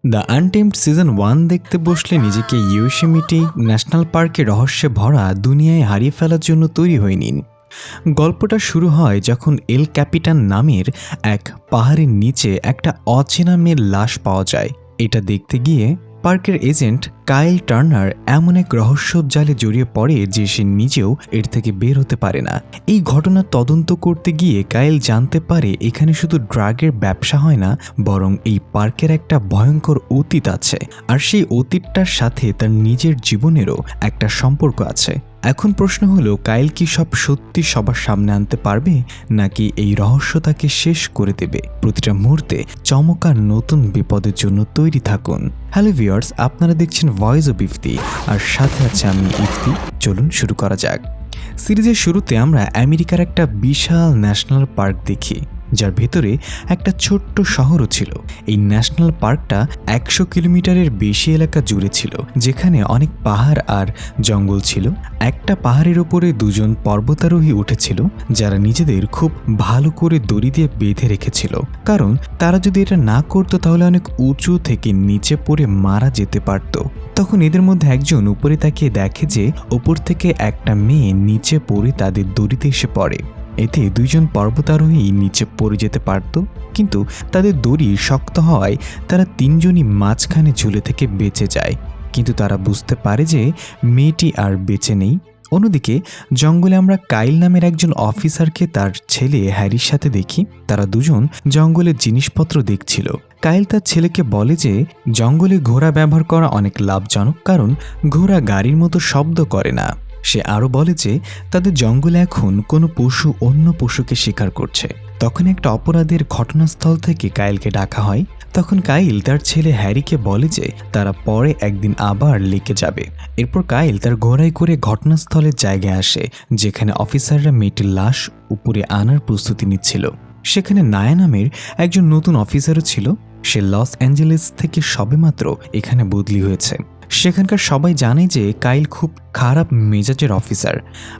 The আনটেমড season 1 দেখতে বসলে নিজেকে ইয়োসেমিটি ন্যাশনাল পার্কে রহস্যে ভরা দুনিয়ায় হারিয়ে ফেলার জন্য তৈরি হয়ে নিন। গল্পটা শুরু হয় যখন এল ক্যাপিটান নামের এক পাহাড়ের নিচে একটা অচেনা মেয়ের লাশ পাওয়া যায়। এটা দেখতে গিয়ে পার্কের এজেন্ট কাইল টার্নার এমন এক রহস্যর জালে জড়িয়ে পড়ে যে সে নিজেও এর থেকে বের হতে পারে না। এই ঘটনার তদন্ত করতে গিয়ে কাইল জানতে পারে এখানে শুধু ড্রাগের ব্যবসা হয় না, বরং এই পার্কের একটা ভয়ঙ্কর অতীত আছে, আর সেই অতীতটার সাথে তার নিজের জীবনেরও একটা সম্পর্ক আছে। এখন প্রশ্ন হলো, কাইল কি সব সত্যি সবার সামনে আনতে পারবে, নাকি এই রহস্য তাকে শেষ করে দেবে? প্রতিটা মুহূর্তে চমৎকার নতুন বিপদের জন্য তৈরি থাকুন। হ্যালো ভিউয়ার্স, আপনারা দেখছেন ভয়েস অফ ইফতি, আর সাথে আছে আমি ইফতি। চলুন শুরু করা যাক। সিরিজের শুরুতে আমরা আমেরিকার একটা বিশাল ন্যাশনাল পার্ক দেখি, যার ভেতরে একটা ছোট্ট শহরও ছিল। এই ন্যাশনাল পার্কটা 100 কিলোমিটারের বেশি এলাকা জুড়ে ছিল, যেখানে অনেক পাহাড় আর জঙ্গল ছিল। একটা পাহাড়ের ওপরে দুজন পর্বতারোহী উঠেছিল, যারা নিজেদের খুব ভালো করে দড়ি দিয়ে বেঁধে রেখেছিল, কারণ তারা যদি এটা না করতো তাহলে অনেক উঁচু থেকে নিচে পড়ে মারা যেতে পারত। তখন এদের মধ্যে একজন উপরে তাকিয়ে দেখে যে ওপর থেকে একটা মেয়ে নিচে পড়ে তাদের দড়িতে এসে পড়ে। এতে দুইজন পর্বতারোহী নিচে পড়ে যেতে পারত, কিন্তু তাদের দড়ি শক্ত হওয়ায় তারা তিনজনই মাঝখানে ঝুলে থেকে বেঁচে যায়। কিন্তু তারা বুঝতে পারে যে মেয়েটি আর বেঁচে নেই। অন্যদিকে জঙ্গলে আমরা কাইল নামের একজন অফিসারকে তার ছেলে হ্যারির সাথে দেখি। তারা দুজন জঙ্গলের জিনিসপত্র দেখছিল। কাইল তার ছেলেকে বলে যে জঙ্গলে ঘোড়া ব্যবহার করা অনেক লাভজনক, কারণ ঘোড়া গাড়ির মতো শব্দ করে না। সে আরও বলে যে তাদের জঙ্গলে এখন কোনো পশু অন্য পশুকে শিকার করছে। তখন একটা অপরাধের ঘটনাস্থল থেকে কাইলকে ডাকা হয়। তখন কাইল তার ছেলে হ্যারিকে বলে যে তারা পরে একদিন আবার লেকে যাবে। এরপর কাইল তার ঘোড়ায় করে ঘটনাস্থলের জায়গায় আসে, যেখানে অফিসাররা মেয়েটির লাশ উপরে আনার প্রস্তুতি নিচ্ছিল। সেখানে নায়া নামের একজন নতুন অফিসারও ছিল। সে লস অ্যাঞ্জেলেস থেকে সবেমাত্র এখানে বদলি হয়েছে। সেখানকার সবাই জানে যে কাইল খুব খারাপ মেজাজের অফিসার,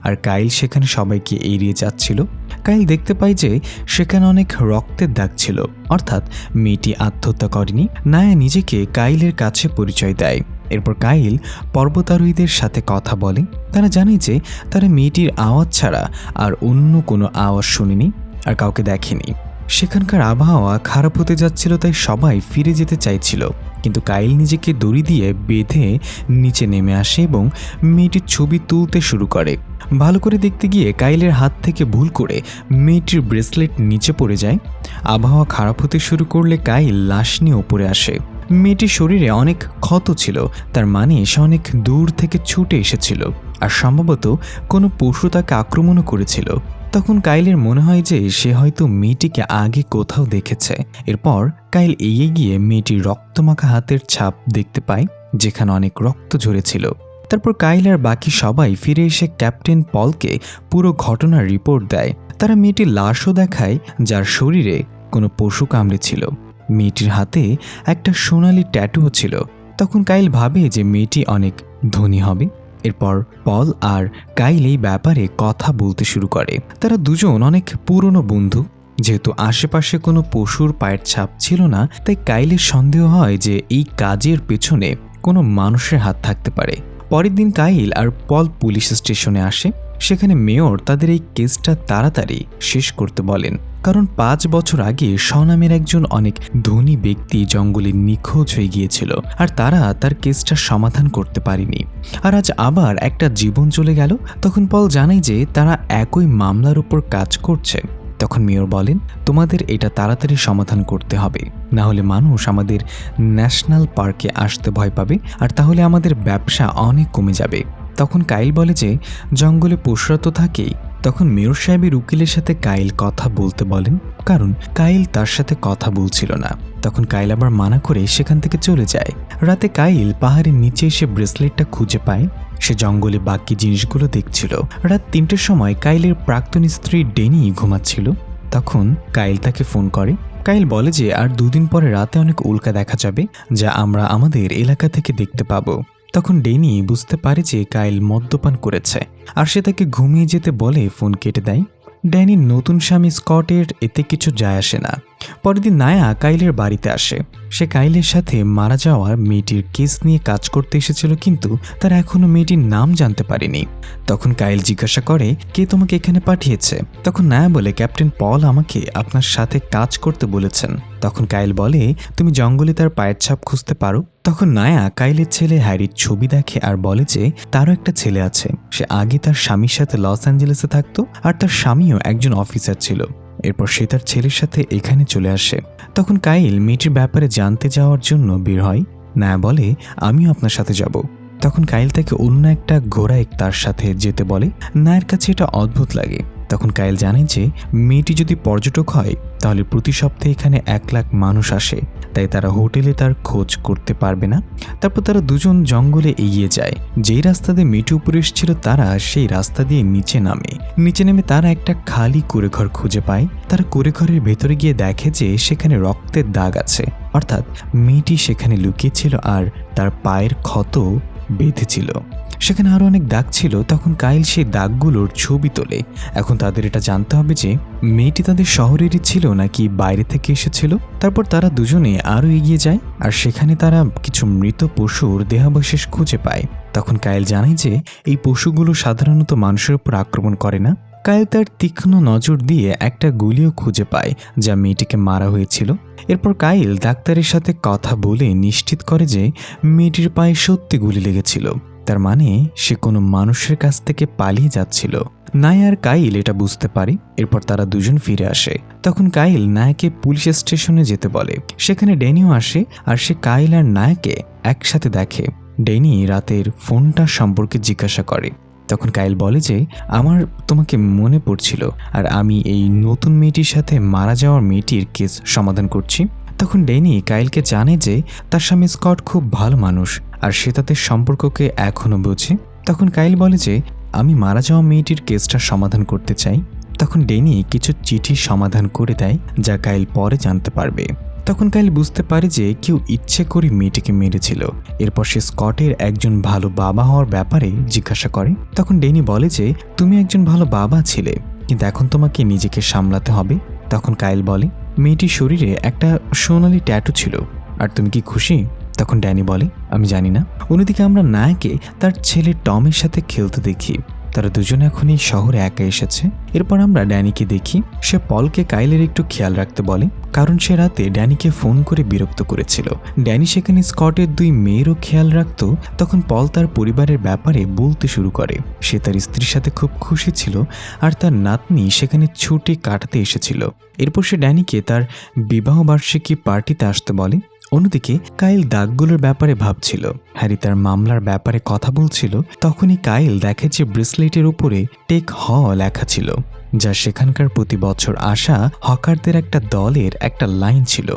আর কাইল সেখানে সবাইকে এড়িয়ে যাচ্ছিল। কাইল দেখতে পায় যে সেখানে অনেক রক্তের দাগ ছিল, অর্থাৎ মেয়েটি আত্মহত্যা করেনি। নায়া নিজেকে কাইলের কাছে পরিচয় দেয়। এরপর কাইল পর্বতারোহীদের সাথে কথা বলে। তারা জানে যে তারা মেয়েটির আওয়াজ ছাড়া আর অন্য কোনো আওয়াজ শুনেনি আর কাউকে দেখেনি। সেখানকার আবহাওয়া খারাপ হতে যাচ্ছিল, তাই সবাই ফিরে যেতে চাইছিল, কিন্তু কাইল নিজেকে দড়ি দিয়ে বেঁধে নিচে নেমে আসে এবং মেয়েটির ছবি তুলতে শুরু করে। ভালো করে দেখতে গিয়ে কাইলের হাত থেকে ভুল করে মেয়েটির ব্রেসলেট নিচে পড়ে যায়। আবহাওয়া খারাপ হতে শুরু করলে কাইল লাশ নিয়ে উপরে আসে। মেয়েটির শরীরে অনেক ক্ষত ছিল, তার মানে সে অনেক দূর থেকে ছুটে এসেছিল, আর সম্ভবত কোনো পশু তাকে আক্রমণও করেছিল। তখন কাইলের মনে হয় যে সে হয়তো মেয়েটিকে আগে কোথাও দেখেছে। এরপর কাইল এগিয়ে গিয়ে মেয়েটির রক্তমাখা হাতের ছাপ দেখতে পায়, যেখানে অনেক রক্ত ঝরেছিল। তারপর কাইল আর বাকি সবাই ফিরে এসে ক্যাপ্টেন পলকে পুরো ঘটনার রিপোর্ট দেয়। তারা মেয়েটির লাশও দেখায়, যার শরীরে কোনো পশু কামড়েছিল। মেয়েটির হাতে একটা সোনালি ট্যাটুও ছিল। তখন কাইল ভাবে যে মেয়েটি অনেক ধনী হবে। এরপর পল আর কাইল এই ব্যাপারে কথা বলতে শুরু করে। তারা দুজন অনেক পুরনো বন্ধু। যেহেতু আশেপাশে কোনো পশুর পায়ের ছাপ ছিল না, তাই কাইলের সন্দেহ হয় যে এই কাজের পেছনে কোনো মানুষের হাত থাকতে পারে। পরের দিন কাইল আর পল পুলিশ স্টেশনে আসে। সেখানে মেয়র তাদের এই কেসটা তাড়াতাড়ি শেষ করতে বলেন, কারণ 5 বছর আগে নামের একজন অনেক ধনী ব্যক্তি জঙ্গলে নিখোঁজ হয়ে গিয়েছিল, আর তারা তার কেসটা সমাধান করতে পারেনি। আর আজ আবার একটা জীবন চলে গেল। তখন পল জানায় যে তারা একই মামলার উপর কাজ করছে। তখন মেয়র বলেন, তোমাদের এটা তাড়াতাড়ি সমাধান করতে হবে, না হলে মানুষ আমাদের ন্যাশনাল পার্কে আসতে ভয় পাবে, আর তাহলে আমাদের ব্যবসা অনেক কমে যাবে। তখন কাইল বলে যে জঙ্গলে পশুরা তো থাকেই। তখন মেয়র সাহেবের উকিলের সাথে কাইল কথা বলতে বলেন, কারণ কাইল তার সাথে কথা বলছিল না। তখন কাইল আবার মানা করে সেখান থেকে চলে যায়। রাতে কাইল পাহাড়ের নিচে এসে ব্রেসলেটটা খুঁজে পায়। সে জঙ্গলে বাকি জিনিসগুলো দেখছিল। রাত 3টের সময় কাইলের প্রাক্তন স্ত্রী ডেনি ঘুমাচ্ছিল। তখন কাইল তাকে ফোন করে। কাইল বলে যে আর 2 দিন পরে রাতে অনেক উল্কা দেখা যাবে, যা আমরা আমাদের এলাকা থেকে দেখতে পাবো। তখন ডেনি বুঝতে পারে যে কাইল মদ্যপান করেছে, আর সে তাকে ঘুমিয়ে যেতে বলে ফোন কেটে দেয়। ড্যানির নতুন স্বামী স্কটের এতে কিছু যায় আসে না। পরের দিন নায়া কাইলের বাড়িতে আসে। সে কাইলের সাথে মারা যাওয়ার মেয়েটির কেস নিয়ে কাজ করতে এসেছিল, কিন্তু তারা এখনো মেয়েটির নাম জানতে পারেনি। তখন কাইল জিজ্ঞাসা করে, কে তোমাকে এখানে পাঠিয়েছে? তখন নায়া বলে, ক্যাপ্টেন পল আমাকে আপনার সাথে কাজ করতে বলেছেন। তখন কাইল বলে, তুমি জঙ্গলে তার পায়ের ছাপ খুঁজতে পারো। তখন নায়া কাইলের ছেলে হ্যারির ছবি দেখে আর বলে যে তারও একটা ছেলে আছে। সে আগে তার স্বামীর সাথে লস অ্যাঞ্জেলেসে থাকতো, আর তার স্বামীও একজন অফিসার ছিল। এরপর সে তার ছেলের সাথে এখানে চলে আসে। তখন কাইল মেয়েটির ব্যাপারে জানতে যাওয়ার জন্য বের হয়। নায়া বলে, আমিও আপনার সাথে যাব। তখন কাইল তাকে অন্য একটা ঘোড়ায় তার সাথে যেতে বলে। নায়ের কাছে এটা অদ্ভুত লাগে। তখন কাইল জানে যে মেয়েটি যদি পর্যটক হয় তাহলে প্রতি সপ্তাহে এখানে 1 লাখ মানুষ আসে, তাই তারা হোটেলে তার খোঁজ করতে পারবে না। তারপর তারা দুজন জঙ্গলে এগিয়ে যায়। যেই রাস্তা দিয়ে মেয়েটি উপরে এসেছিল তারা সেই রাস্তা দিয়ে নিচে নেমে তারা একটা খালি কুঁড়েঘর খুঁজে পায়। তারা কুঁড়েঘরের ভেতরে গিয়ে দেখে যে সেখানে রক্তের দাগ আছে, অর্থাৎ মেয়েটি সেখানে লুকিয়েছিল আর তার পায়ের ক্ষত বেঁধেছিল। সেখানে আরো অনেক দাগ ছিল। তখন কাইল সেই দাগগুলোর ছবি তোলে। এখন তাদের এটা জানতে হবে যে মেয়েটি তাদের শহরেরই ছিল নাকি বাইরে থেকে এসেছিল। তারপর তারা দুজনে আরো এগিয়ে যায় আর সেখানে তারা কিছু মৃত পশুর দেহাবশেষ খুঁজে পায়। তখন কাইল জানায় যে এই পশুগুলো সাধারণত মানুষের উপর আক্রমণ করে না। কাইল তার তীক্ষ্ণ নজর দিয়ে একটা গুলিও খুঁজে পায় যা মেয়েটিকে মারা হয়েছিল। এরপর কাইল ডাক্তারের সাথে কথা বলে নিশ্চিত করে যে মেয়েটির পায়ে সত্যি গুলি লেগেছিল, তার মানে সে কোনো মানুষের কাছ থেকে পালিয়ে যাচ্ছিল। নায়া আর কাইল এটা বুঝতে পারে। এরপর তারা দুজন ফিরে আসে। তখন কাইল নায়াকে পুলিশ স্টেশনে যেতে বলে। সেখানে ড্যানিও আসে আর সে কাইল আর নায়াকে একসাথে দেখে। ড্যানি রাতের ফোনটা সম্পর্কে জিজ্ঞাসা করে। তখন কাইল বলে যে আমার তোমাকে মনে পড়ছিল আর আমি এই নতুন মেয়েটির সাথে মারা যাওয়ার মেয়েটির কেস সমাধান করছি। তখন ড্যানি কাইলকে জানে যে তার স্বামী স্কট খুব ভালো মানুষ আর সে তাদের সম্পর্ককে এখনো বোঝে। তখন কাইল বলে যে আমি মারা যাওয়া মেয়েটির কেসটা সমাধান করতে চাই। তখন ড্যানি কিছু চিঠি সমাধান করে দেয় যা কাইল পরে জানতে পারবে। তখন কাইল বুঝতে পারে যে কেউ ইচ্ছে করে মেয়েটিকে মেরেছিল। এরপর সে স্কটের একজন ভালো বাবা হওয়ার ব্যাপারে জিজ্ঞাসা করে। তখন ড্যানি বলে যে তুমি একজন ভালো বাবা ছিলে, কিন্তু এখন তোমাকে নিজেকে সামলাতে হবে। তখন কাইল বলে মেয়েটির শরীরে একটা সোনালি ট্যাটু ছিল, আর তুমি কি খুশি? তখন ড্যানি বলে আমি জানি না। অন্যদিকে আমরা নায়াকে তার ছেলে টমের সাথে খেলতে দেখি। তারা দুজনে এখন এই শহরে একা এসেছে। এরপর আমরা ড্যানিকে দেখি। সে পলকে কাইলের একটু খেয়াল রাখতে বলে, কারণ সে রাতে ড্যানিকে ফোন করে বিরক্ত করেছিল। ড্যানি সেখানে স্কটের 2 মেয়েরও খেয়াল রাখত। তখন পল তার পরিবারের ব্যাপারে বলতে শুরু করে। সে তার স্ত্রীর সাথে খুব খুশি ছিল আর তার নাতনি সেখানে ছুটি কাটাতে এসেছিল। এরপর সে ড্যানিকে তার বিবাহবার্ষিকী পার্টিতে আসতে বলে। অন্যদিকে কাইল দাগগুলোর ব্যাপারে ভাবছিল। হ্যারি তার মামলার ব্যাপারে কথা বলছিল। তখনই কাইল দেখে যে ব্রেসলেটের উপরে টেক হ লেখা ছিল, যা সেখানকার প্রতি বছর আসা হকারদের একটা দলের একটা লাইন ছিল।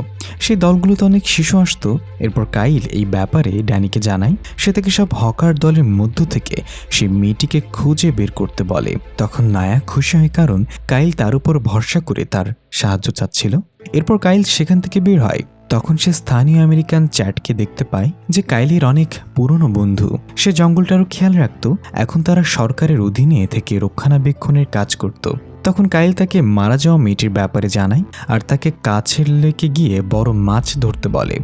সেই দলগুলোতে অনেক শিশু আসতো। এরপর কাইল এই ব্যাপারে ড্যানিকে জানায়। সে থেকে সব হকার দলের মধ্য থেকে সেই মেয়েটিকে খুঁজে বের করতে বলে। তখন নায়া খুশি হয়, কারণ কাইল তার উপর ভরসা করে তার সাহায্য চাচ্ছিল। এরপর কাইল সেখান থেকে বের হয়। তখন সে স্থানীয় আমেরিকান চ্যাটকে দেখতে পায়, যে কাইলের অনেক পুরনো বন্ধু। সে জঙ্গলটারও খেয়াল রাখত। এখন তারা সরকারের অধীনে থেকে রক্ষণাবেক্ষণের কাজ করত। তখন কাইল তাকে মারা যাওয়া মেয়েটির ব্যাপারে জানায় আর তাকে কাছের লেকে গিয়ে বড় মাছ ধরতে বলে।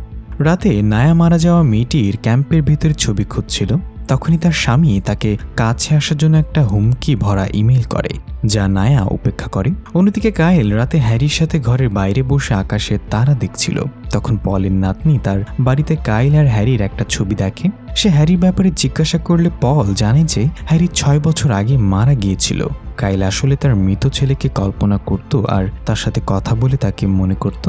রাতে নায়া মারা যাওয়া মেয়েটির ক্যাম্পের ভিতরে ছবি খুঁজছিল। তখনই তার স্বামী তাকে কাছে আসার জন্য একটা হুমকি ভরা ইমেল করে, যা নায়া উপেক্ষা করে। অন্যদিকে কাইল রাতে হ্যারির সাথে ঘরের বাইরে বসে আকাশে তারা দেখছিল। তখন পলের নাতনি তার বাড়িতে কাইল আর হ্যারির একটা ছবি দেখে। সে হ্যারির ব্যাপারে জিজ্ঞাসা করলে পল জানে যে হ্যারি 6 বছর আগে মারা গিয়েছিল। কাইল আসলে তার মৃত ছেলেকে কল্পনা করত আর তার সাথে কথা বলে তাকে মনে করত।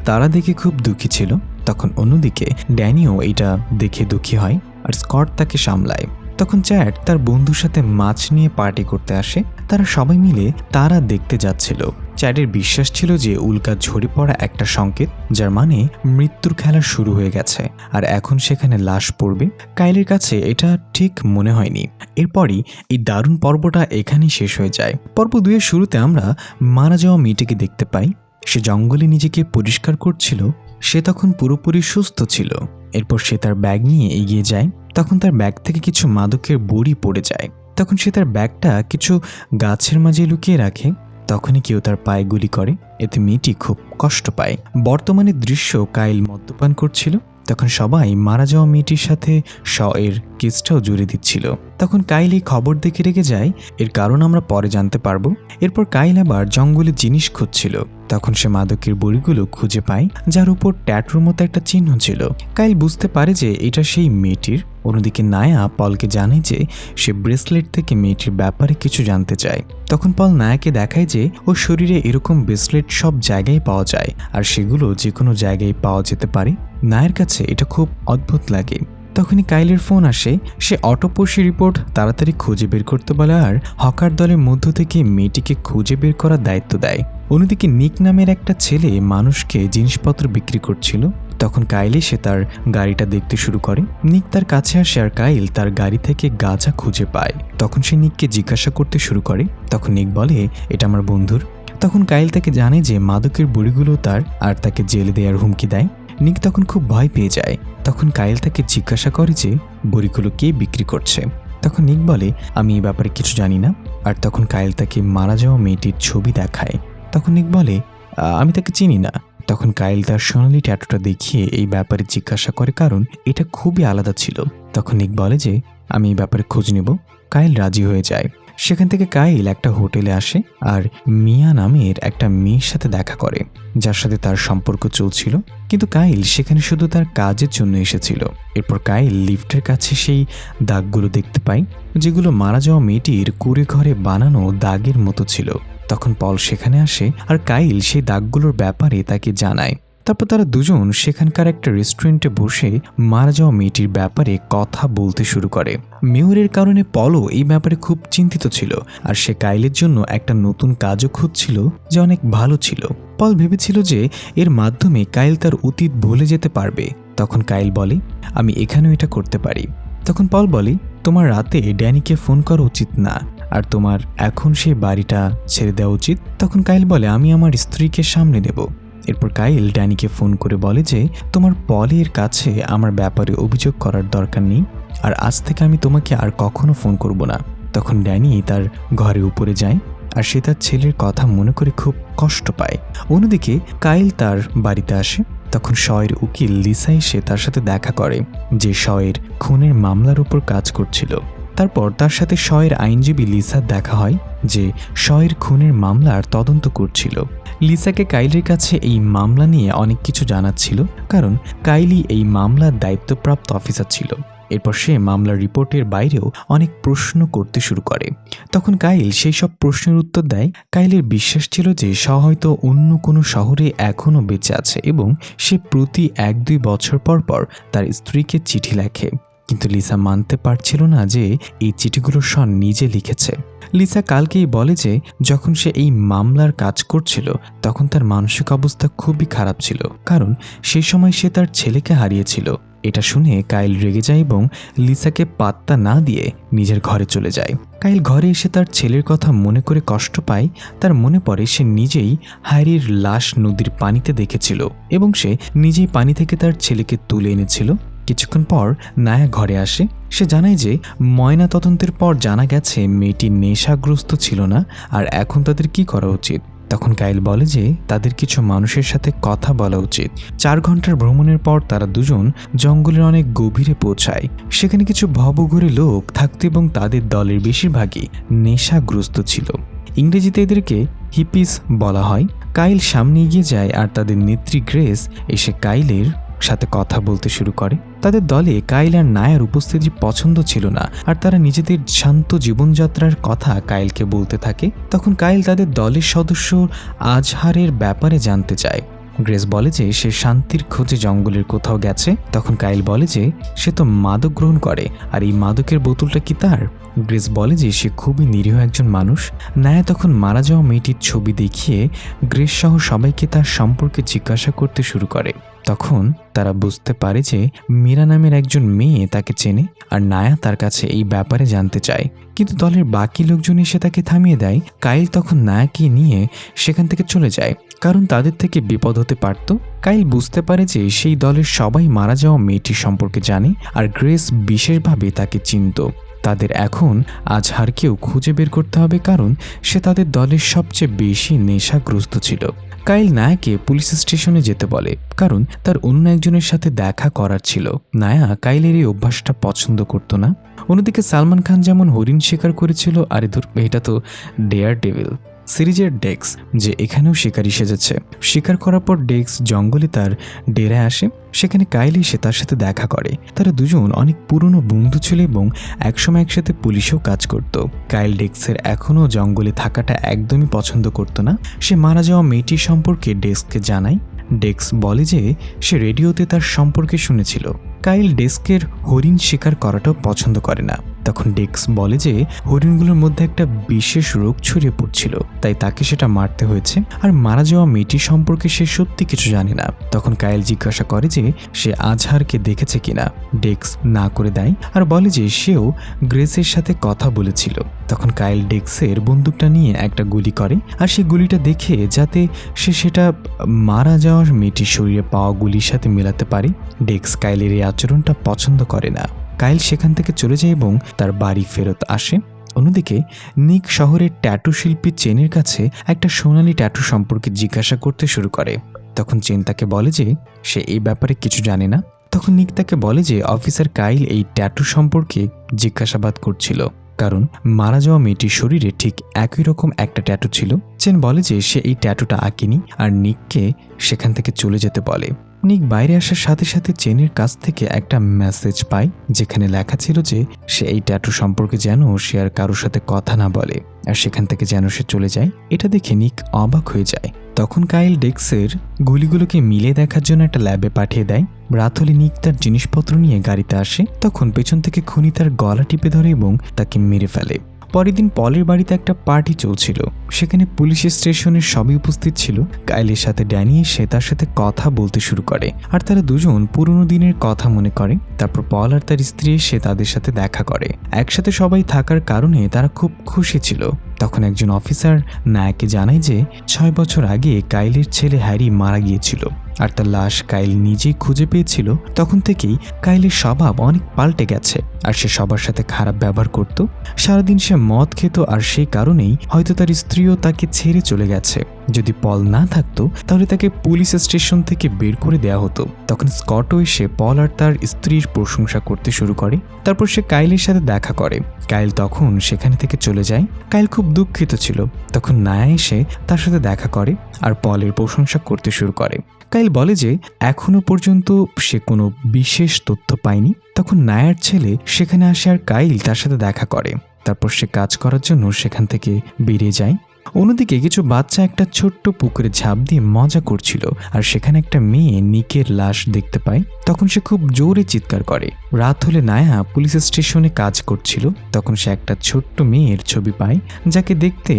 তারা দেখে খুব দুঃখী ছিল। তখন অন্যদিকে ড্যানিও এটা দেখে দুঃখী হয় আর স্কট তাকে সামলায়। তখন চ্যাট তার বন্ধুর সাথে মাছ নিয়ে পার্টি করতে আসে। তারা সবাই মিলে তারা দেখতে যাচ্ছিল। চ্যাটের বিশ্বাস ছিল যে উল্কা ঝরে পড়া একটা সংকেত, যার মানে মৃত্যুর খেলা শুরু হয়ে গেছে আর এখন সেখানে লাশ পড়বে। কাইলের কাছে এটা ঠিক মনে হয়নি। এরপরই এই দারুণ পর্বটা এখানেই শেষ হয়ে যায়। পর্ব 2 এর শুরুতে আমরা মারা যাওয়া মেয়েটিকে দেখতে পাই। সে জঙ্গলে নিজেকে পরিষ্কার করছিল। সে তখন পুরোপুরি সুস্থ ছিল। এরপর সে তার ব্যাগ নিয়ে এগিয়ে যায়। তখন তার ব্যাগ থেকে কিছু মাদকের বড়ি পড়ে যায়। তখন সে তার ব্যাগটা কিছু গাছের মাঝে লুকিয়ে রাখে। তখনই কেউ তার পায়ে গুলি করে। এতে মেয়েটি খুব কষ্ট পায়। বর্তমানে দৃশ্য, কাইল মদ্যপান করছিল। তখন সবাই মারা যাওয়া মেয়েটির সাথে এর কেসটাও জুড়ে দিচ্ছিল। তখন কাইল এই খবর দেখে রেগে যায়। এর কারণ আমরা পরে জানতে পারবো। এরপর কাইল আবার জঙ্গলে জিনিস খুঁজছিল। তখন সে মাদকের বড়িগুলো খুঁজে পায়, যার উপর ট্যাটুর মতো একটা চিহ্ন ছিল। কাইল বুঝতে পারে যে এটা সেই মেয়েটির। অন্যদিকে নায়া পলকে জানায় যে সে ব্রেসলেট থেকে মেয়েটির ব্যাপারে কিছু জানতে চায়। তখন পল নায়াকে দেখায় যে ওর শরীরে এরকম ব্রেসলেট সব জায়গায় পাওয়া যায়, আর সেগুলো যে কোনো জায়গায় পাওয়া যেতে পারে। নায়ের কাছে এটা খুব অদ্ভুত লাগে। তখনই কাইলের ফোন আসে। সে অটোপসি রিপোর্ট তাড়াতাড়ি খুঁজে বের করতে বলে, আর হকার দলের মধ্য থেকে মেয়েটিকে খুঁজে বের করার দায়িত্ব দেয়। অন্যদিকে নিক নামের একটা ছেলে মানুষকে জিনিসপত্র বিক্রি করছিল। তখন কাইল এসে তার গাড়িটা দেখতে শুরু করে। নিক তার কাছে আসে, আর কাইল তার গাড়ি থেকে গাঁজা খুঁজে পায়। তখন সে নিককে জিজ্ঞাসা করতে শুরু করে। তখন নিক বলে, এটা আমার বন্ধুর। তখন কাইল তাকে জানে যে মাদকের বড়িগুলো তার, আর তাকে জেলে দেওয়ার হুমকি দেয়। নিক তখন খুব ভয় পেয়ে যায়। তখন কাইল তাকে জিজ্ঞাসা করে যে বড়িগুলো কে বিক্রি করছে। তখন নিক বলে, আমি এই ব্যাপারে কিছু জানি না। আর তখন কাইল তাকে মারা যাওয়া মেয়েটির ছবি দেখায়। তখন নিক বলে, আমি তাকে চিনি না। তখন কাইল তার সোনালি ট্যাটুটা দেখিয়ে এই ব্যাপারে জিজ্ঞাসা করে, কারণ এটা খুবই আলাদা ছিল। তখন নিক বলে যে আমি এই ব্যাপারে খোঁজ নেব। কাইল রাজি হয়ে যায়। সেখান থেকে কাইল একটা হোটেলে আসে, আর মিয়া নামের একটা মেয়ের সাথে দেখা করে, যার সাথে তার সম্পর্ক চলছিল। কিন্তু কাইল সেখানে শুধু তার কাজের জন্য এসেছিল। এরপর কাইল লিফটের কাছে সেই দাগগুলো দেখতে পায়, যেগুলো মারা যাওয়া মেয়েটির কুঁড়ে ঘরে বানানো দাগের মতো ছিল। তখন পল সেখানে আসে, আর কাইল সেই দাগগুলোর ব্যাপারে তাকে জানায়। তারপর তারা দুজন সেখানকার একটা রেস্টুরেন্টে বসে মারা যাওয়া মেয়েটির ব্যাপারে কথা বলতে শুরু করে। মেয়রের কারণে পলও এই ব্যাপারে খুব চিন্তিত ছিল, আর সে কাইলের জন্য একটা নতুন কাজও খুঁজছিল যে অনেক ভালো ছিল। পল ভেবেছিল যে এর মাধ্যমে কাইল তার অতীত ভুলে যেতে পারবে। তখন কাইল বলে, আমি এখানেও এটা করতে পারি। তখন পল বলে, তোমার রাতে ড্যানিকে ফোন করা উচিত না, আর তোমার এখন সেই বাড়িটা ছেড়ে দেওয়া উচিত। তখন কাইল বলে, আমি আমার স্ত্রীকে সামনে নেব। এরপর কাইল ড্যানিকে ফোন করে বলে যে তোমার পলের কাছে আমার ব্যাপারে অভিযোগ করার দরকার নেই, আর আজ থেকে আমি তোমাকে আর কখনো ফোন করব না। তখন ড্যানি তার ঘরে উপরে যায়, আর সে তার ছেলের কথা মনে করে খুব কষ্ট পায়। অন্যদিকে কাইল তার বাড়িতে আসে। তখন শয়ের উকিল লিসা এসে তার সাথে দেখা করে, যে শয়ের খুনের মামলার উপর কাজ করছিল। তারপর তার সাথে শয়ের আইনজীবী লিসার দেখা হয়, যে শয়ের খুনের মামলার তদন্ত করছিল। লিসাকে কাইলের কাছে এই মামলা নিয়ে অনেক কিছু জানাচ্ছিল, কারণ কাইলি এই মামলার দায়িত্বপ্রাপ্ত অফিসার ছিল। এরপর সে মামলার রিপোর্টের বাইরেও অনেক প্রশ্ন করতে শুরু করে। তখন কাইল সেই সব প্রশ্নের উত্তর দেয়। কাইলের বিশ্বাস ছিল যে হয়তো অন্য কোনো শহরে এখনও বেঁচে আছে, এবং সে প্রতি 1-2 বছর পর পর তার স্ত্রীকে চিঠি লেখে। কিন্তু লিসা মানতে পারছিল না যে এই চিঠিগুলো শন নিজে লিখেছে। লিসা কালকেই বলে যে যখন সে এই মামলার কাজ করছিল তখন তার মানসিক অবস্থা খুবই খারাপ ছিল, কারণ সেই সময় সে তার ছেলেকে হারিয়েছিল। এটা শুনে কাইল রেগে যায় এবং লিসাকে পাত্তা না দিয়ে নিজের ঘরে চলে যায়। কাইল ঘরে এসে তার ছেলের কথা মনে করে কষ্ট পায়। তার মনে পড়ে সে নিজেই হ্যারির লাশ নদীর পানিতে দেখেছিল, এবং সে নিজেই পানি থেকে তার ছেলেকে তুলে এনেছিল। কিছুক্ষণ পর নায়া ঘরে আসে। সে জানায় যে ময়না তদন্তের পর জানা গেছে মেয়েটি নেশাগ্রস্ত ছিল না, আর এখন তাদের কি করা উচিত। তখন কাইল বলে যে তাদের কিছু মানুষের সাথে কথা বলা উচিত। 4 ঘন্টার ভ্রমণের পর তারা দুজন জঙ্গলের অনেক গভীরে পৌঁছায়। সেখানে কিছু ভবঘুরে লোক থাকত, এবং তাদের দলের বেশিরভাগই নেশাগ্রস্ত ছিল। ইংরেজিতে এদেরকে হিপিস বলা হয়। কাইল সামনে এগিয়ে যায়, আর তাদের নেত্রী গ্রেস এসে কাইলের সাথে কথা বলতে শুরু করে। তাদের দলে কাইল আর নায়ার উপস্থিতি পছন্দ ছিল না, আর তারা নিজেদের শান্ত জীবনযাত্রার কথা কাইলকে বলতে থাকে। তখন কাইল তাদের দলের সদস্য আজহারের ব্যাপারে জানতে চায়। গ্রেস বলে যে সে শান্তির খোঁজে জঙ্গলের কোথাও গেছে। তখন কাইল বলে যে সে তো মাদক গ্রহণ করে, আর এই মাদকের বোতলটা কি তার। গ্রেস বলে যে সে খুবই নিরীহ একজন মানুষ। নায়া তখন মারা যাওয়া মেয়েটির ছবি দেখিয়ে গ্রেস সহ সবাইকে তার সম্পর্কে জিজ্ঞাসা করতে শুরু করে। তখন তারা বুঝতে পারে যে মীরা নামের একজন মেয়ে তাকে চেনে, আর নায়া তার কাছে এই ব্যাপারে জানতে চায়। কিন্তু দলের বাকি লোকজন এসে তাকে থামিয়ে দেয়। কাইল তখন নায়াকে নিয়ে সেখান থেকে চলে যায়, কারণ তাদের থেকে বিপদ হতে পারত। কাইল বুঝতে পারে যে সেই দলের সবাই মারা যাওয়া মেয়েটির সম্পর্কে জানে, আর গ্রেস বিশেষভাবে তাকে চিনত। তাদের এখন আজহারকেও খুঁজে বের করতে হবে, কারণ সে তাদের দলের সবচেয়ে বেশি নেশাগ্রস্ত ছিল। কাইল নায়াকে পুলিশ স্টেশনে যেতে বলে, কারণ তার অন্য একজনের সাথে দেখা করার ছিল। নায়া কাইলের এই অভ্যাসটা পছন্দ করতো না। অন্যদিকে সালমান খান যেমন হরিণ শিকার করেছিল, আরে ধুর, এটা তো ডেয়ার ডেভিল সিরিজের ডেক্স, যে এখানেও শিকারি সেজেছে। শিকার করার পর ডেক্স জঙ্গলে তার ডেরায় আসে। সেখানে কাইল এসে তার সাথে দেখা করে। তারা দুজন অনেক পুরনো বন্ধু ছিল এবং একসময় একসাথে পুলিশেও কাজ করত। কাইল ডেক্সের এখনও জঙ্গলে থাকাটা একদমই পছন্দ করত না। সে মারা যাওয়া মেয়েটির সম্পর্কে ডেক্সকে জানায়। ডেক্স বলে যে সে রেডিওতে তার সম্পর্কে শুনেছিল। কাইল ডেস্কের হরিণ শিকার করাটাও পছন্দ করে না। তখন ডেক্স বলে যে হরিণগুলোর মধ্যে একটা বিশেষ রোগ ছড়িয়ে পড়ছিল, তাই তাকে সেটা মারতে হয়েছে। আর মারা যাওয়া মেয়েটির সম্পর্কে সে সত্যি কিছু জানে না। তখন কাইল জিজ্ঞাসা করে যে সে আজহারকে দেখেছে কিনা। ডেক্স না করে দেয় আর বলে যে সেও গ্রেসের সাথে কথা বলেছিল। তখন কাইল ডেক্সের বন্দুকটা নিয়ে একটা গুলি করে, আর সেই গুলিটা দেখে যাতে সে সেটা মারা যাওয়ার মেয়েটির শরীরে পাওয়া গুলির সাথে মেলাতে পারে, ডেক্স কাইলের এই আচরণটা পছন্দ করে না। কাইল সেখান থেকে চলে যায় এবং তার বাড়ি ফেরত আসে। অন্যদিকে নিক শহরের ট্যাটু শিল্পী চেনের কাছে একটা সোনালি ট্যাটু সম্পর্কে জিজ্ঞাসা করতে শুরু করে। তখন চেন তাকে বলে যে সে এই ব্যাপারে কিছু জানে না। তখন নিক তাকে বলে যে অফিসার কাইল এই ট্যাটু সম্পর্কে জিজ্ঞাসাবাদ করছিল, কারণ মারা যাওয়া মেয়েটির শরীরে ঠিক একই রকম একটা ট্যাটু ছিল। চেন বলে যে সে এই ট্যাটুটা আঁকেনি আর নিককে সেখান থেকে চলে যেতে বলে। নিক বাইরে আসার সাথে সাথে চেনের কাছ থেকে একটা মেসেজ পায়, যেখানে লেখা ছিল যে সে এই ট্যাটু সম্পর্কে যেন সে আর কারোর সাথে কথা না বলে, আর সেখান থেকে যেন সে চলে যায়। এটা দেখে নিক অবাক হয়ে যায়। তখন কাইল ডেক্সের গুলিগুলোকে মিলে দেখার জন্য একটা ল্যাবে পাঠিয়ে দেয়। রাত হলে নিক তার জিনিসপত্র নিয়ে গাড়িতে আসে। তখন পেছন থেকে খুনি তার গলা টিপে ধরে এবং তাকে মেরে ফেলে। পরের দিন পলের বাড়িতে একটা পার্টি চলছিল। সেখানে পুলিশ স্টেশনের সবই উপস্থিত ছিল। কাইলের সাথে ড্যানি এসে তার সাথে কথা বলতে শুরু করে, আর তারা দুজন পুরনো দিনের কথা মনে করে। তারপর পল আর তার স্ত্রী এসে তাদের সাথে দেখা করে। একসাথে সবাই থাকার কারণে তারা খুব খুশি ছিল। তখন একজন অফিসার নায়াকে জানায় যে 6 বছর আগে কাইলের ছেলে হ্যারি মারা গিয়েছিল, আর তার লাশ কাইল নিজেই খুঁজে পেয়েছিল। তখন থেকেই কাইলের স্বভাব অনেক পাল্টে গেছে, আর সে সবার সাথে খারাপ ব্যবহার করত। সারাদিন সে মদ খেত, আর সেই কারণেই হয়তো তার স্ত্রীও তাকে ছেড়ে চলে গেছে। যদি পল না থাকতো তাহলে তাকে পুলিশ স্টেশন থেকে বের করে দেওয়া হতো। তখন স্কটও এসে পল আর তার স্ত্রীর প্রশংসা করতে শুরু করে। তারপর সে কাইলের সাথে দেখা করে। কাইল তখন সেখানে থেকে চলে যায়। কাইল খুব দুঃখিত ছিল। তখন নায়া এসে তার সাথে দেখা করে আর পলের প্রশংসা করতে শুরু করে। কাইল বলে যে এখনো পর্যন্ত সে কোনো বিশেষ তথ্য পায়নি। তখন নায়ার ছেলে সেখানে আসে আর কাইল তার সাথে দেখা করে। তারপর সে কাজ করার জন্য সেখান থেকে বেরিয়ে যায়। অন্যদিকে কিছু বাচ্চা একটা ছোট্ট পুকুরে ঝাঁপ দিয়ে মজা করছিল, আর সেখানে একটা মেয়ে নিকের লাশ দেখতে পায়। তখন সে খুব জোরে চিৎকার করে। রাত হলে নায়া পুলিশ স্টেশনে কাজ করছিল। তখন সে একটা ছোট্ট মেয়ের ছবি পায়, যাকে দেখতে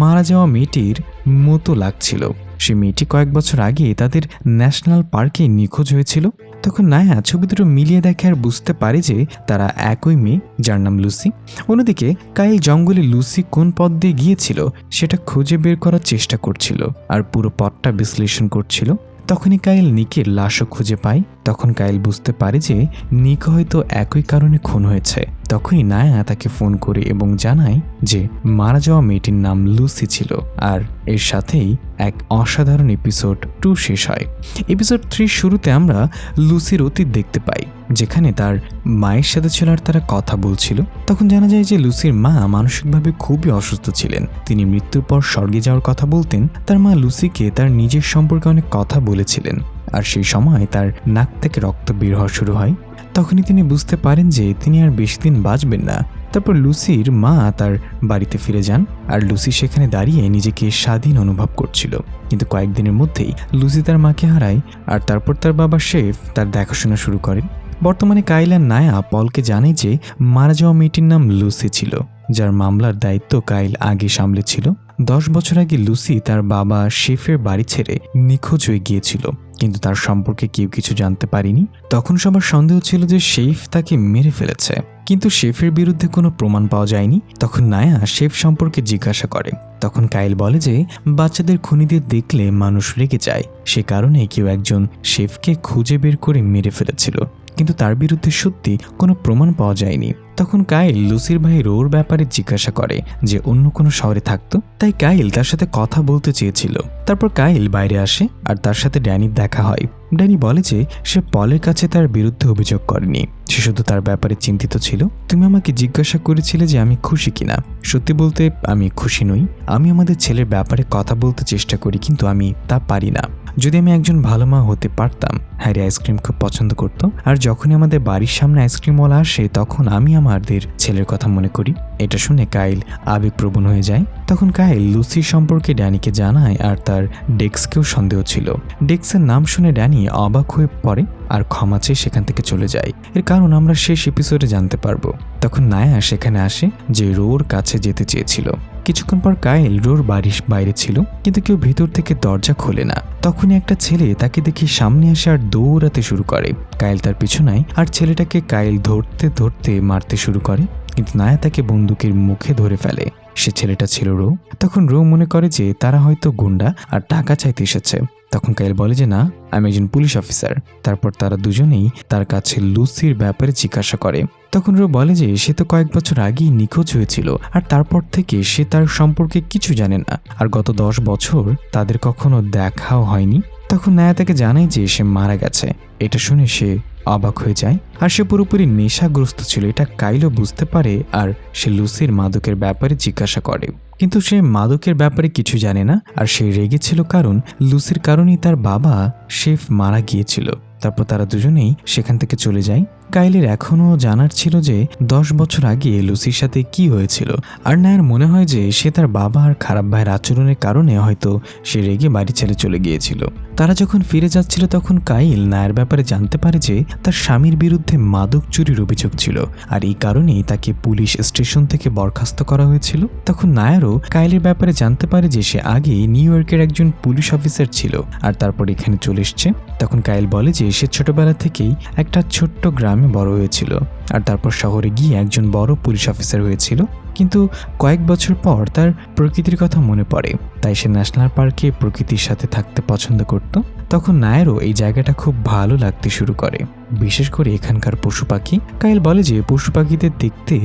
মারা যাওয়া মেয়েটির মতো লাগছিল। সে মেয়েটি কয়েক বছর আগে তাদের ন্যাশনাল পার্কে নিখোঁজ হয়েছিল। তখন নায়া ছবি দুটো মিলিয়ে দেখে আর বুঝতে পারে যে তারা একই মেয়ে, যার নাম লুসি। অন্যদিকে কাইল জঙ্গলে লুসি কোন পথ দিয়ে গিয়েছিল সেটা খুঁজে বের করার চেষ্টা করছিল, আর পুরো পথটা বিশ্লেষণ করছিল। তখনই কাইল নিকের লাশও খুঁজে পায়। তখন কাইল বুঝতে পারে যে নিক হয়তো একই কারণে খুন হয়েছে। তখনই নায়া তাকে ফোন করে এবং জানায় যে মারা যাওয়া মেয়েটির নাম লুসি ছিল। আর এর সাথেই এক অসাধারণ এপিসোড 2 শেষ হয়। এপিসোড 3 শুরুতে আমরা লুসির অতীত দেখতে পাই, যেখানে তার মায়ের সাথে ছিল আর তারা কথা বলছিল। তখন জানা যায় যে লুসির মা মানসিকভাবে খুবই অসুস্থ ছিলেন। তিনি মৃত্যুর পর স্বর্গে যাওয়ার কথা বলতেন। তার মা লুসিকে তার নিজের সম্পর্কে অনেক কথা বলেছিলেন, আর সেই সময় তার নাক থেকে রক্ত বের হওয়া শুরু হয়। তখনই তিনি বুঝতে পারেন যে তিনি আর বেশি দিন বাঁচবেন না। তারপর লুসির মা তার বাড়িতে ফিরে যান, আর লুসি সেখানে দাঁড়িয়ে নিজেকে স্বাধীন অনুভব করছিল। কিন্তু কয়েকদিনের মধ্যেই লুসি তার মাকে হারায়, আর তারপর তার বাবা শেফ তার দেখাশোনা শুরু করেন। বর্তমানে কাইল আর নায়া পলকে জানে যে মারা যাওয়া মেয়েটির নাম লুসি ছিল, যার মামলার দায়িত্ব কাইল আগে সামলেছিল। 10 বছর আগে লুসি তার বাবা শেফের বাড়ি ছেড়ে নিখোঁজ হয়ে গিয়েছিল, কিন্তু তার সম্পর্কে কেউ কিছু জানতে পারেনি। তখন সবার সন্দেহ ছিল যে শেফ তাকে মেরে ফেলেছে, কিন্তু শেফের বিরুদ্ধে কোনো প্রমাণ পাওয়া যায়নি। তখন নায়া শেফ সম্পর্কে জিজ্ঞাসা করে। তখন কাইল বলে যে বাচ্চাদের খুনিদের দেখলে মানুষ রেগে যায়, সে কারণে কেউ একজন শেফকে খুঁজে বের করে মেরে ফেলেছিল, কিন্তু তার বিরুদ্ধে সত্যি কোনো প্রমাণ পাওয়া যায়নি। তখন কাইল লুসির ভাই রোর ব্যাপারে জিজ্ঞাসা করে যে অন্য কোনো শহরে থাকতো, তাই কাইল তার সাথে কথা বলতে চেয়েছিল। তারপর কাইল বাইরে আসে আর তার সাথে ড্যানির দেখা হয়। ড্যানি বলে যে সে পলের কাছে তার বিরুদ্ধে অভিযোগ করেনি, সে শুধু তার ব্যাপারে চিন্তিত ছিল। তুমি আমাকে জিজ্ঞাসা করেছিলে যে আমি খুশি কিনা। সত্যি বলতে আমি খুশি নই। আমি আমাদের ছেলের ব্যাপারে কথা বলতে চেষ্টা করি, কিন্তু আমি তা পারি না। যদি আমি একজন ভালো মা হতে পারতাম। হ্যারি আইসক্রিম খুব পছন্দ করত, আর যখনই আমাদের বাড়ির সামনে আইসক্রিমওয়ালা আসে তখন আমি আমাদের ছেলের কথা মনে করি। এটা শুনে কাইল আবেগপ্রবণ হয়ে যায়। তখন কাইল লুসির সম্পর্কে ড্যানিকে জানায়, আর তার ডেক্সকেও সন্দেহ ছিল। ডেক্সের নাম শুনে ড্যানি অবাক হয়ে পড়ে আর ক্ষমা চেয়ে সেখান থেকে চলে যায়। এর কারণ আমরা শেষ এপিসোডে জানতে পারবো। তখন নায়া সেখানে আসে যে রোর কাছে যেতে চেয়েছিল। কিছুক্ষণ পর কাইল রোর বাড়ির বাইরে ছিল, কিন্তু কেউ ভেতর থেকে দরজা খোলে না। তখনই একটা ছেলে তাকে দেখে সামনে আসে আর দৌড়াতে শুরু করে। কাইল তার পিছু নেয় আর ছেলেটাকে কাইল ধরতে ধরতে মারতে শুরু করে, কিন্তু নায়া তাকে বন্দুকের মুখে ধরে ফেলে। সে ছেলেটা ছিল রো। তখন রো মনে করে যে তারা হয়তো গুন্ডা আর টাকা চাইতে এসেছে। তখন কাইল বলে যে না, আমি একজন পুলিশ অফিসার। তারপর তারা দুজনেই তার কাছে লুসির ব্যাপারে জিজ্ঞাসা করে। তখন রো বলে যে সে তো কয়েক বছর আগেই নিখোঁজ হয়েছিল, আর তারপর থেকে সে তার সম্পর্কে কিছু জানে না, আর গত 10 বছর তাদের কখনো দেখাও হয়নি। তখন নায়া তাকে জানায় যে সে মারা গেছে। এটা শুনে সে অবাক হয়ে যায়, আর সে পুরোপুরি নেশাগ্রস্ত ছিল, এটা কাইলও বুঝতে পারে। আর সে লুসির মাদকের ব্যাপারে জিজ্ঞাসা করে, কিন্তু সে মাদকের ব্যাপারে কিছু জানে না। আর সে রেগেছিল কারণ লুসির কারণেই তার বাবা শেফ মারা গিয়েছিল। তারপর তারা দুজনেই সেখান থেকে চলে যায়। কাইলের এখনও জানার ছিল যে 10 বছর আগে লুসির সাথে কি হয়েছিল, আর নায়ার মনে হয় যে সে তার বাবা আর খারাপ ভাইয়ের আচরণের কারণে হয়তো সে রেগে বাড়ি ছেড়ে চলে গিয়েছিল। তারা যখন ফিরে যাচ্ছিল তখন কাইল নায়ার ব্যাপারে জানতে পারে যে তার স্বামীর বিরুদ্ধে মাদক চুরির অভিযোগ ছিল, আর এই কারণেই তাকে পুলিশ স্টেশন থেকে বরখাস্ত করা হয়েছিল। তখন নায়ারও কাইলের ব্যাপারে জানতে পারে যে সে আগে নিউ ইয়র্কের একজন পুলিশ অফিসার ছিল, আর তারপর এখানে চলে এসছে। তখন কাইল বলে যে সে ছোটবেলা থেকেই একটা ছোট্ট গ্রামে বড় হয়েছিল, আর তারপর শহরে গিয়ে একজন বড় পুলিশ অফিসার হয়েছিল। কিন্তু কয়েক বছর পর তার প্রকৃতির কথা মনে পড়ে, তাই সে ন্যাশনাল পার্কে প্রকৃতির সাথে থাকতে পছন্দ করত। তখন নায়ারও এই জায়গাটা খুব ভালো লাগতে শুরু করে, বিশেষ করে এখানকার পশু পাখি। কাইল বলে যে পশু পাখিদের দেখতে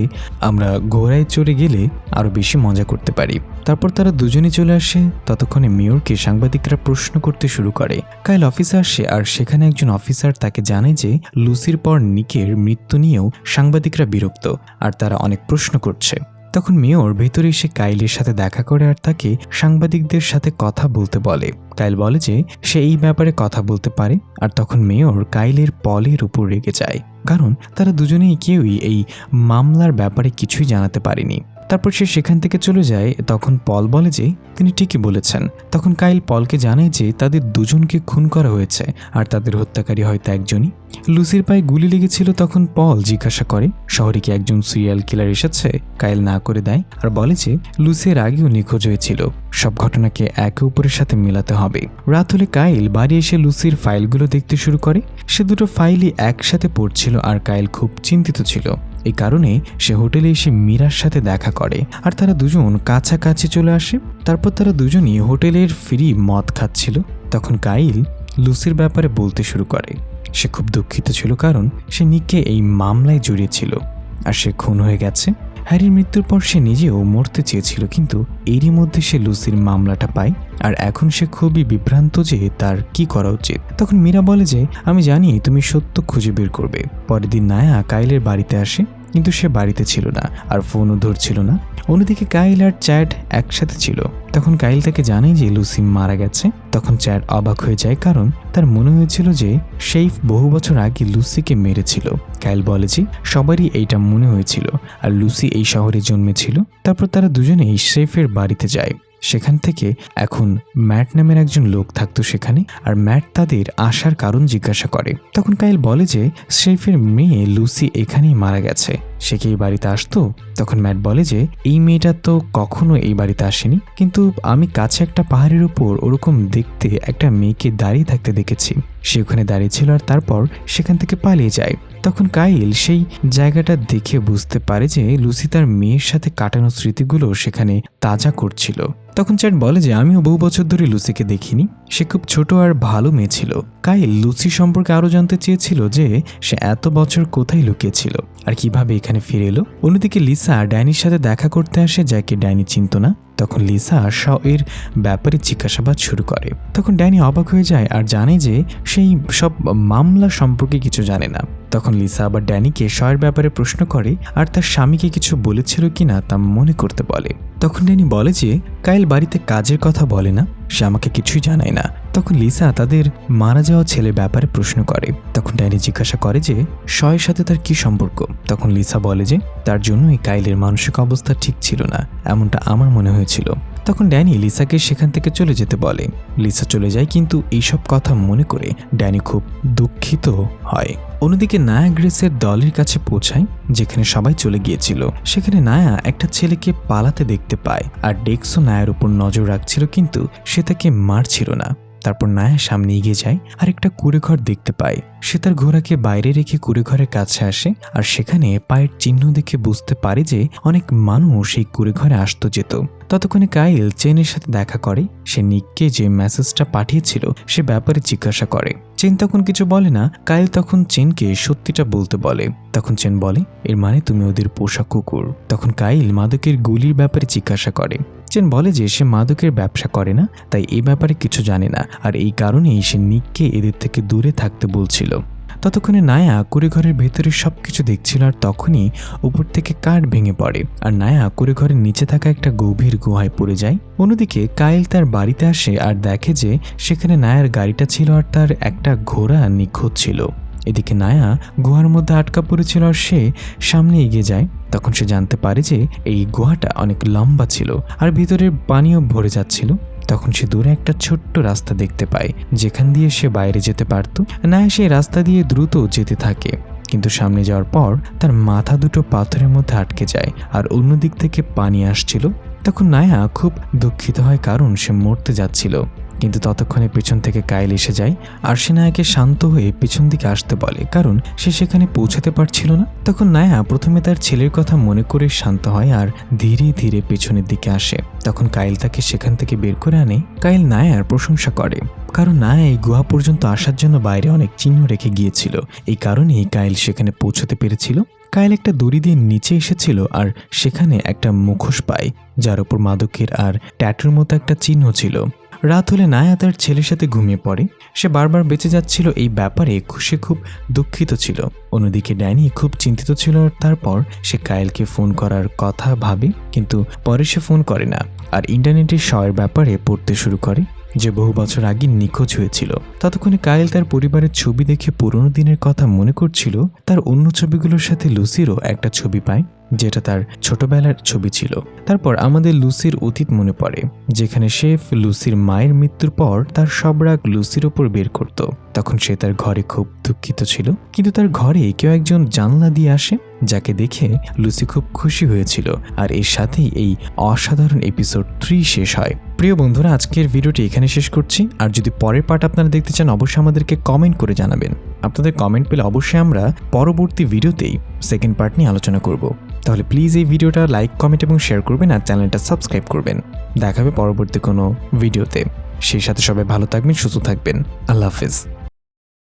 আমরা ঘোড়ায় চড়ে গেলে আরো বেশি মজা করতে পারি। তারপর তারা দুজনে চলে আসে। ততক্ষণে মেয়রকে সাংবাদিকরা প্রশ্ন করতে শুরু করে। কাইল অফিসে আসে, আর সেখানে একজন অফিসার তাকে জানায় যে লুসির পর নিকের মৃত্যু নিয়েও সাংবাদিকরা বিরক্ত, আর তারা অনেক প্রশ্ন করছে। তখন মেয়র ভেতরে এসে কাইলের সাথে দেখা করে আর তাকে সাংবাদিকদের সাথে কথা বলতে বলে। কাইল বলে যে সে এই ব্যাপারে কথা বলতে পারে, আর তখন মেয়র কাইলের পলের উপর রেগে যায়, কারণ তারা দুজনেই কেউই এই মামলার ব্যাপারে কিছুই জানাতে পারেনি। তারপর সে সেখান থেকে চলে যায়। তখন পল বলে যে তিনি ঠিকই বলেছেন। তখন কাইল পলকে জানায় যে তাদের দুজনকে খুন করা হয়েছে, আর তাদের হত্যাকারী হয়তো একজনই। লুসির পায়ে গুলি লেগেছিল। তখন পল জিজ্ঞাসা করে শহরে কি একজন সিরিয়াল কিলার এসেছে। কাইল না করে দেয় আর বলে যে লুসির আগেও নিখোঁজ হয়েছিল, সব ঘটনাকে একে অপরের সাথে মেলাতে হবে। রাত হলে কাইল বাড়ি এসে লুসির ফাইলগুলো দেখতে শুরু করে। সে দুটো ফাইলই একসাথে পড়ছিল, আর কাইল খুব চিন্তিত ছিল। এই কারণে সে হোটেলে এসে মীরার সাথে দেখা করে, আর তারা দুজন কাছাকাছি চলে আসে। তারপর তারা দুজনই হোটেলের ফ্রি মদ খাচ্ছিল। তখন কাইল লুসির ব্যাপারে বলতে শুরু করে। সে খুব দুঃখিত ছিল কারণ সে নিককে এই মামলায় জড়িয়েছিল, আর সে খুন হয়ে গেছে। হ্যারির মৃত্যুর পর সে নিজেও মরতে চেয়েছিল, কিন্তু এরই মধ্যে সে লুসির মামলাটা পায়, আর এখন সে খুবই বিভ্রান্ত যে তার কি করা উচিত। তখন মীরা বলে যে আমি জানি তুমি সত্য খুঁজে বের করবে। পরের দিন নায়া কাইলের বাড়িতে আসে, কিন্তু সে বাড়িতে ছিল না, আর ফোনও ধরছিল না। অন্যদিকে কাইল আর চ্যাড একসাথে ছিল। তখন কাইল তাকে জানায় যে লুসি মারা গেছে। তখন চ্যাড অবাক হয়ে যায়, কারণ তার মনে হয়েছিল যে শেফ বহু বছর আগে লুসিকে মেরেছিল। কাইল বলে যে সবারই এইটা মনে হয়েছিল, আর লুসি এই শহরে জন্মেছিল। তারপর তারা দুজনেই শেফের বাড়িতে যায়। সেখান থেকে এখন ম্যাট নামের একজন লোক থাকতো সেখানে, আর ম্যাট তাদের আসার কারণ জিজ্ঞাসা করে। তখন কাইল বলে যে শেফের মেয়ে লুসি এখানেই মারা গেছে, সে কি এই বাড়িতে আসতো। তখন ম্যাট বলে যে এই মেয়েটা তো কখনো এই বাড়িতে আসেনি, কিন্তু আমি কাছে একটা পাহাড়ের উপর ওরকম দেখতে একটা মেয়েকে দাঁড়িয়ে থাকতে দেখেছি। সে ওখানে দাঁড়িয়ে ছিল, আর তারপর সেখান থেকে পালিয়ে যায়। তখন কাইল সেই জায়গাটা দেখে বুঝতে পারে যে লুসি তার মেয়ের সাথে কাটানো স্মৃতিগুলো সেখানে তাজা করছিল। তখন চ্যাট বলে যে আমিও বহু বছর ধরে লুসিকে দেখিনি, সে খুব ছোট আর ভালো মেয়ে ছিল। কাইল লুসি সম্পর্কে আরও জানতে চেয়েছিল যে সে এত বছর কোথায় লুকিয়েছিল আর কিভাবে এখানে ফিরে এলো। অন্যদিকে লিসা ড্যানির সাথে দেখা করতে আসে, যাকে ড্যানি চিনত না। তখন লিসা শাও এর ব্যাপারে জিজ্ঞাসাবাদ শুরু করে। তখন ড্যানি অবাক হয়ে যায় আর জানে যে সেই সব মামলা সম্পর্কে কিছু জানে না। তখন লিসা আবার ড্যানিকে শয়ের ব্যাপারে প্রশ্ন করে আর তার স্বামীকে কিছু বলেছিল কিনা তা মনে করতে বলে। তখন ড্যানি বলে যে কাইল বাড়িতে কাজের কথা বলে না, সে আমাকে কিছুই জানায় না। তখন লিসা তাদের মারা যাওয়া ছেলের ব্যাপারে প্রশ্ন করে। তখন ড্যানি জিজ্ঞাসা করে যে শয়ের সাথে তার কি সম্পর্ক। তখন লিসা বলে যে তার জন্যই কাইলের মানসিক অবস্থা ঠিক ছিল না, এমনটা আমার মনে হয়েছিল। তখন ড্যানি লিসাকে সেখান থেকে চলে যেতে বলে। লিসা চলে যায়, কিন্তু এইসব কথা মনে করে ড্যানি খুব দুঃখিত হয়। অন্যদিকে নায়া গ্রেসের দলের কাছে পৌঁছায়, যেখানে সবাই চলে গিয়েছিল। সেখানে নায়া একটা ছেলেকে পালাতে দেখতে পায় আর ডেক্সও নায়ার উপর নজর রাখছিল, কিন্তু সে তাকে মারছিল না। তারপর নায়া সামনে এগিয়ে যায় আর একটা কুঁড়েঘর দেখতে পায়। সে তার ঘোড়াকে বাইরে রেখে কুঁড়েঘরের কাছে আসে আর সেখানে পায়ের চিহ্ন দেখে বুঝতে পারে যে অনেক মানুষ এই কুঁড়েঘরে আসতো যেত। ততক্ষণে কাইল চেনের সাথে দেখা করে। সে নিককে যে মেসেজটা পাঠিয়েছিল সে ব্যাপারে জিজ্ঞাসা করে। চেন তখন কিছু বলে না। কাইল তখন চেনকে সত্যিটা বলতে বলে। তখন চেন বলে এর মানে তুমি ওদের পোষা কুকুর। তখন কাইল মাদকের গুলির ব্যাপারে জিজ্ঞাসা করে। চেন বলে যে সে মাদকের ব্যবসা করে না, তাই এই ব্যাপারে কিছু জানে না, আর এই কারণেই সে নিককে এদের থেকে দূরে থাকতে বলছিল। ততক্ষণে নায়া কুঁড়েঘরের ভেতরে সবকিছু দেখছিল, আর তখনই উপর থেকে কাঠ ভেঙে পড়ে আর নায়া কুঁড়েঘরের নিচে থাকা একটা গভীর গুহায় পড়ে যায়। অন্যদিকে কাইল তার বাড়িতে আসে আর দেখে যে সেখানে নায়ার গাড়িটা ছিল আর তার একটা ঘোড়া নিখোঁজ ছিল। এদিকে নায়া গুহার মধ্যে আটকা পড়েছিল আর সে সামনে এগিয়ে যায়। তখন সে জানতে পারে যে এই গুহাটা অনেক লম্বা ছিল আর ভিতরের পানিও ভরে যাচ্ছিল। তখন সে দূরে একটা ছোট্ট রাস্তা দেখতে পায়, যেখান দিয়ে সে বাইরে যেতে পারত। নায়া সেই রাস্তা দিয়ে দ্রুত যেতে থাকে, কিন্তু সামনে যাওয়ার পর তার মাথা দুটো পাথরের মধ্যে আটকে যায় আর অন্য দিক থেকে পানি আসছিল। তখন নায়া খুব দুঃখিত হয়, কারণ সে মরতে যাচ্ছিল। কিন্তু ততক্ষণে পেছন থেকে কাইল এসে যায় আর সে নায়াকে শান্ত হয়ে পেছন দিকে আসতে বলে, কারণ সে সেখানে পৌঁছাতে পারছিল না। তখন নায়া প্রথমে তার ছেলের কথা মনে করে শান্ত হয় আর ধীরে ধীরে পেছনের দিকে আসে। তখন কাইল তাকে সেখান থেকে বের করে আনে। কাইল নায়ার প্রশংসা করে, কারণ নায়া এই গুহা পর্যন্ত আসার জন্য বাইরে অনেক চিহ্ন রেখে গিয়েছিল। এই কারণেই কাইল সেখানে পৌঁছতে পেরেছিল। কাইল একটা দড়ি দিয়ে নিচে এসেছিল আর সেখানে একটা মুখোশ পায়, যার উপর মাদকের আর ট্যাটুর মতো একটা চিহ্ন ছিল। রাত হলে নায়া তার ছেলের সাথে ঘুমিয়ে পড়ে। সে বারবার বেঁচে যাচ্ছিল, এই ব্যাপারে সে খুব দুঃখিত ছিল। অন্যদিকে ড্যানি খুব চিন্তিত ছিল। তারপর সে কাইলকে ফোন করার কথা ভাবে, কিন্তু পরে সে ফোন করে না আর ইন্টারনেটে শয়ের ব্যাপারে পড়তে শুরু করে, যে বহু বছর আগে নিখোঁজ হয়েছিল। ততক্ষণে কাইল তার পরিবারের ছবি দেখে পুরনো দিনের কথা মনে করছিল। তার অন্য ছবিগুলোর সাথে লুসিরও একটা ছবি পায়, যেটা তার ছোটবেলার ছবি ছিল। তারপর আমাদের লুসির অতীত মনে পড়ে, যেখানে শেফ লুসির মায়ের মৃত্যুর পর তার সব রাগ লুসির ওপর বের করত। তখন সে তার ঘরে খুব দুঃখিত ছিল, কিন্তু তার ঘরে কেউ একজন জানলা দিয়ে আসে, যাকে দেখে লুসি খুব খুশি হয়েছিল। আর এর সাথেই এই অসাধারণ এপিসোড 3 শেষ হয়। প্রিয় বন্ধুরা, আজকের ভিডিওটি এখানে শেষ করছি। আর যদি পরের পার্ট আপনারা দেখতে চান, অবশ্যই আমাদেরকে কমেন্ট করে জানাবেন। আপনাদের কমেন্ট পেলে অবশ্যই আমরা পরবর্তী ভিডিওতেই সেকেন্ড পার্ট নিয়ে আলোচনা করব। তাহলে প্লিজ এই ভিডিওটা লাইক, কমেন্ট এবং শেয়ার করবেন আর চ্যানেলটা সাবস্ক্রাইব করবেন। দেখা হবে পরবর্তী কোনো ভিডিওতে। সেই সাথে সবাই ভালো থাকবেন, সুস্থ থাকবেন। আল্লাহ হাফেজ।